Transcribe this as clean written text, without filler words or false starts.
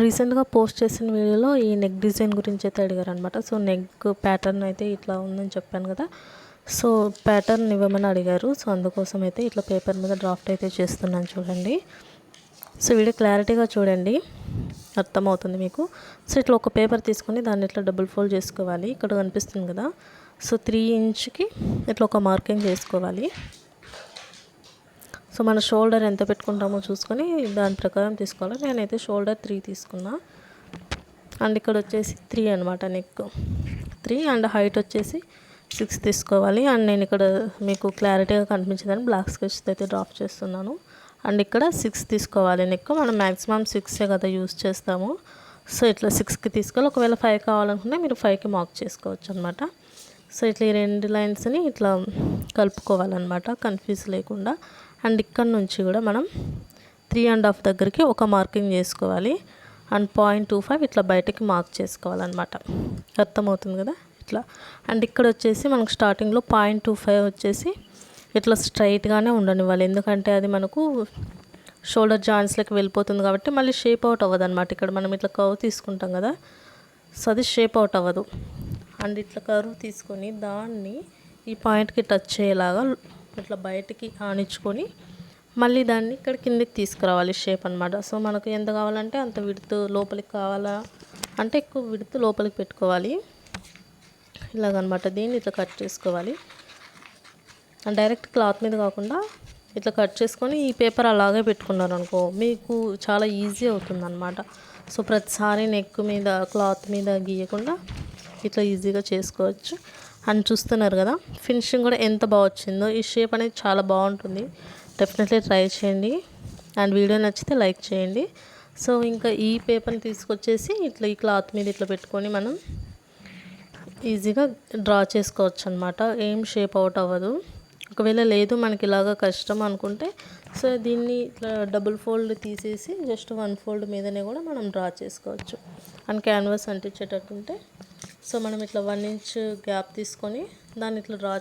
రీసెంట్గా పోస్ట్ చేసిన వీడియోలో ఈ నెక్ డిజైన్ గురించి అయితే అడిగారనమాట. సో నెక్ ప్యాటర్న్ అయితే ఇట్లా ఉందని చెప్పాను కదా. సో ప్యాటర్న్ ఇవ్వమని అడిగారు. సో అందుకోసం అయితే ఇట్లా పేపర్ మీద డ్రాఫ్ట్ అయితే చేస్తున్నాను చూడండి. సో వీడియో క్లారిటీగా చూడండి, అర్థమవుతుంది మీకు. సో ఇట్లా ఒక పేపర్ తీసుకొని దాన్ని ఇట్లా డబుల్ ఫోల్డ్ చేసుకోవాలి. ఇక్కడ కనిపిస్తుంది కదా. సో 3 ఇంచ్కి ఇట్లా ఒక మార్కింగ్ చేసుకోవాలి. సో మన షోల్డర్ ఎంత పెట్టుకుంటామో చూసుకొని దాని ప్రకారం తీసుకోవాలి. నేనైతే షోల్డర్ 3 తీసుకున్నా. అండ్ ఇక్కడ వచ్చేసి 3 అనమాట, నెక్ 3 అండ్ హైట్ వచ్చేసి 6 తీసుకోవాలి. అండ్ నేను ఇక్కడ మీకు క్లారిటీగా కనిపించిందని బ్లాక్ స్కెచ్ అయితే డ్రాప్ చేస్తున్నాను. అండ్ ఇక్కడ 6 తీసుకోవాలి నెక్. మనం మ్యాక్సిమం 6 కదా యూస్ చేస్తాము. సో ఇట్లా 6కి తీసుకోవాలి. ఒకవేళ 5 కావాలనుకుంటే మీరు 5కి మార్క్ చేసుకోవచ్చు అనమాట. సో ఇట్లా ఈ 2 లైన్స్ని ఇట్లా కలుపుకోవాలన్నమాట, కన్ఫ్యూజ్ లేకుండా. అండ్ ఇక్కడ నుంచి కూడా మనం 3.5 దగ్గరికి ఒక మార్కింగ్ చేసుకోవాలి. అండ్ 0.25 ఇట్లా బయటకి మార్క్ చేసుకోవాలన్నమాట. అర్థమవుతుంది కదా ఇట్లా. అండ్ ఇక్కడ వచ్చేసి మనకు స్టార్టింగ్లో 0.25 వచ్చేసి ఇట్లా స్ట్రైట్గానే ఉండనివ్వాలి. ఎందుకంటే అది మనకు షోల్డర్ జాయింట్స్లోకి వెళ్ళిపోతుంది కాబట్టి మళ్ళీ షేప్ అవుట్ అవ్వదు అనమాట. ఇక్కడ మనం ఇట్లా కర్వ్ తీసుకుంటాం కదా, సో అది షేప్ అవుట్ అవ్వదు. అండ్ ఇట్లా కర్వ్ తీసుకొని దాన్ని ఈ పాయింట్కి టచ్ అయ్యేలాగా ఇట్లా బయటికి ఆనించుకొని మళ్ళీ దాన్ని ఇక్కడ కిందకి తీసుకురావాలి షేప్ అనమాట. సో మనకు ఎంత కావాలంటే అంత విడుతు లోపలికి కావాలా అంటే ఎక్కువ విడుతు లోపలికి పెట్టుకోవాలి ఇలాగనమాట. దీన్ని ఇట్లా కట్ చేసుకోవాలి. అండ్ డైరెక్ట్ క్లాత్ మీద కాకుండా ఇట్లా కట్ చేసుకొని ఈ పేపర్ అలాగే పెట్టుకున్నారు అనుకో మీకు చాలా ఈజీ అవుతుంది అనమాట. సో ప్రతిసారి నెక్ మీద క్లాత్ మీద గీయకుండా ఇట్లా ఈజీగా చేసుకోవచ్చు. అని చూస్తున్నారు కదా, ఫినిషింగ్ కూడా ఎంత బాగా వచ్చిందో. ఈ షేప్ అనేది చాలా బాగుంటుంది, డెఫినెట్లీ ట్రై చేయండి. అండ్ వీడియో నచ్చితే లైక్ చేయండి. సో ఇంకా ఈ పేపర్ని తీసుకొచ్చేసి ఇట్లా ఈ క్లాత్ మీద ఇట్లా పెట్టుకొని మనం ఈజీగా డ్రా చేసుకోవచ్చు అనమాట. ఏం షేప్ అవుట్ అవ్వదు. ఒకవేళ లేదు మనకి ఇలాగా కష్టం అనుకుంటే సో దీన్ని ఇట్లా డబుల్ ఫోల్డ్ తీసేసి జస్ట్ 1 ఫోల్డ్ మీదనే కూడా మనం డ్రా చేసుకోవచ్చు. అండ్ క్యాన్వాస్ అంటించేటట్టుంటే సో మనం ఇట్లా 1 ఇంచ్ గ్యాప్ తీసుకొని దాన్ని ఇట్లా డ్రా